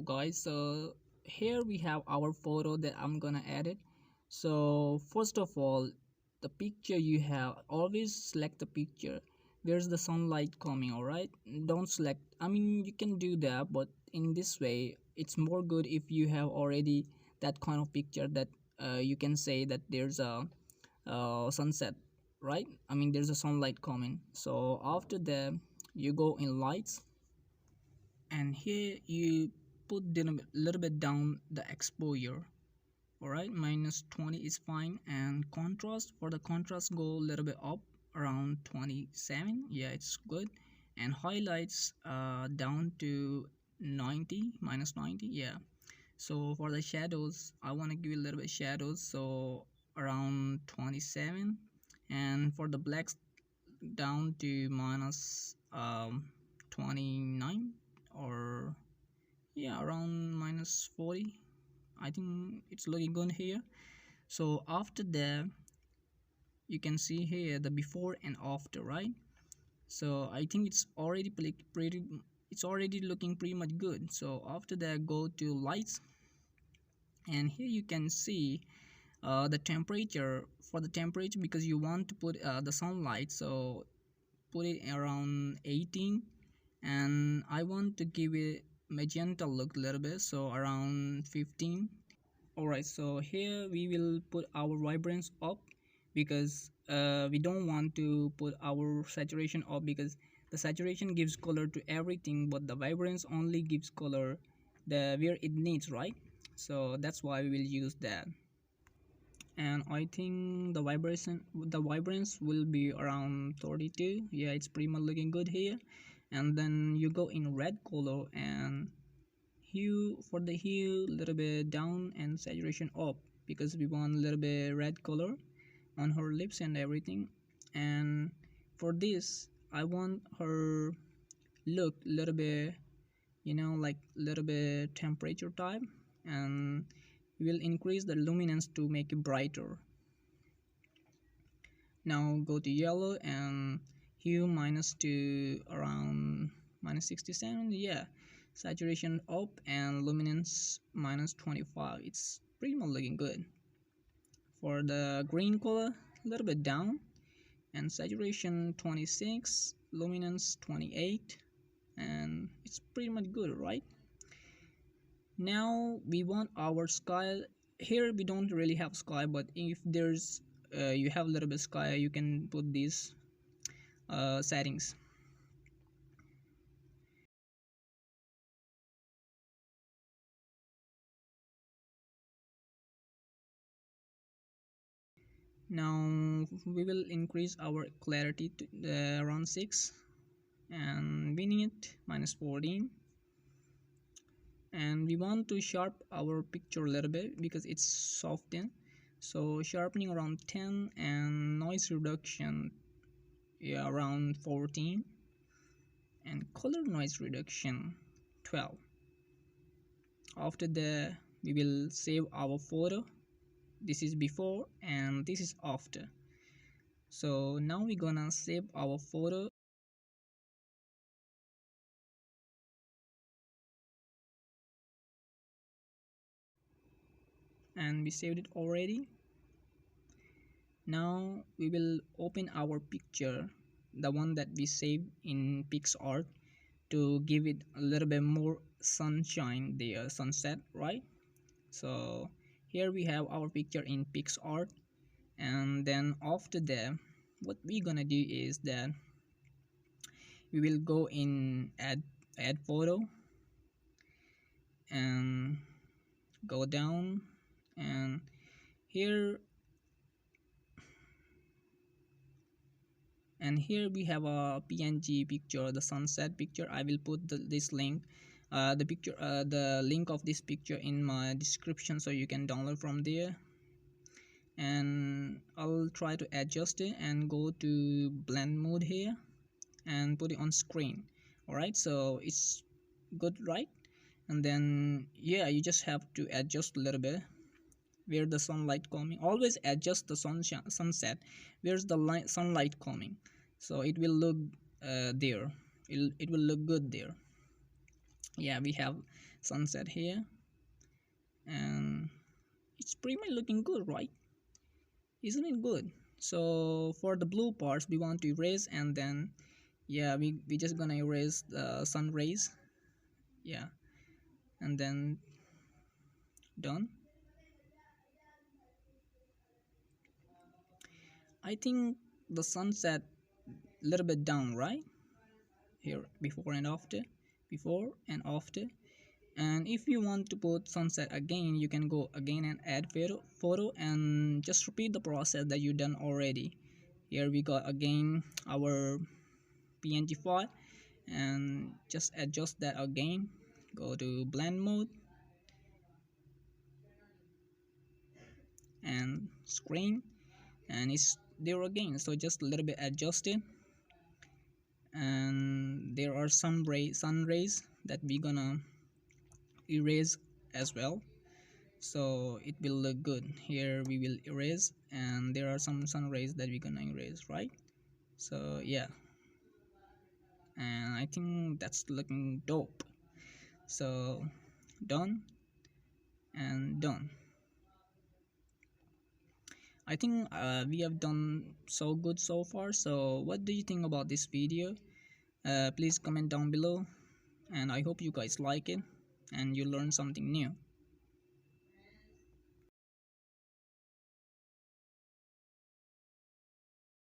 guys, so here we have our photo that I'm gonna edit. So first of all, the picture you have, always select the picture where's the sunlight coming. All right, don't select, I mean you can do that, but in this way it's more good if you have already that kind of picture that you can say that there's a sunset, right? I mean there's a sunlight coming. So after that you go in lights, and here you put a little bit down the exposure. All right, -20 is fine. And contrast, for the contrast, go a little bit up around 27. Yeah, it's good. And highlights down to 90, -90. Yeah. So for the shadows, I want to give a little bit shadows, so around 27. And for the blacks, down to minus 29, or yeah, around -40. I think it's looking good here. So after that, you can see here the before and after, right? So I think it's already pretty, it's already looking pretty much good. So after that, go to lights, and here you can see the temperature. For the temperature, because you want to put the sunlight, so put it around 18. And I want to give it magenta look a little bit, so around 15. Alright, so here we will put our vibrance up, because we don't want to put our saturation up, because the saturation gives color to everything, but the vibrance only gives color the where it needs, right? So that's why we will use that. And I think the vibrance will be around 32. Yeah, it's pretty much looking good here. And then you go in red color, and hue, for the hue a little bit down and saturation up, because we want a little bit red color on her lips and everything. And for this, I want her look a little bit, like a little bit temperature type. And we will increase the luminance to make it brighter. Now go to yellow, and hue minus to around -67. Yeah, saturation up, and luminance -25. It's pretty much looking good. For the green color, a little bit down, and saturation 26, luminance 28, and it's pretty much good, right? Now we want our sky. Here we don't really have sky, but if there's you have a little bit sky, you can put these settings. Now we will increase our clarity to around 6, and winning it -14. And we want to sharp our picture a little bit, because it's softened, so sharpening around 10, and noise reduction, yeah, around 14, and color noise reduction 12. After that, we will save our photo. This is before and this is after. So now we're gonna save our photo. And we saved it already. Now we will open our picture, the one that we saved in Picsart, to give it a little bit more sunshine, the sunset, right? So here we have our picture in Picsart. And then after that, what we're gonna do is that we will go in add photo, and go down, and here we have a PNG picture, the sunset picture. I will put this link, the link of this picture in my description, so you can download from there. And I'll try to adjust it, and go to blend mode here, and put it on screen. Alright, so it's good, right? And then yeah, you just have to adjust a little bit where the sunlight coming. Always adjust the sunset where's the sunlight coming, so it will look there, it will look good there. Yeah, we have sunset here, and it's pretty much looking good, right? Isn't it good? So for the blue parts we want to erase, and then yeah, we just gonna erase the sun rays. Yeah, and then done. I think the sunset a little bit down, right here, before and after, before and after. And if you want to put sunset again, you can go again and add photo and just repeat the process that you done already. Here we got again our png file, and just adjust that again. Go to blend mode and screen, and it's there again, so just a little bit adjusted. And there are some sun rays that we gonna erase as well, so it will look good. Here we will erase, and there are some sun rays that we're gonna erase, right? So yeah, and I think that's looking dope. So done and done. I think we have done so good so far. So what do you think about this video? Please comment down below, and I hope you guys like it and you learn something new.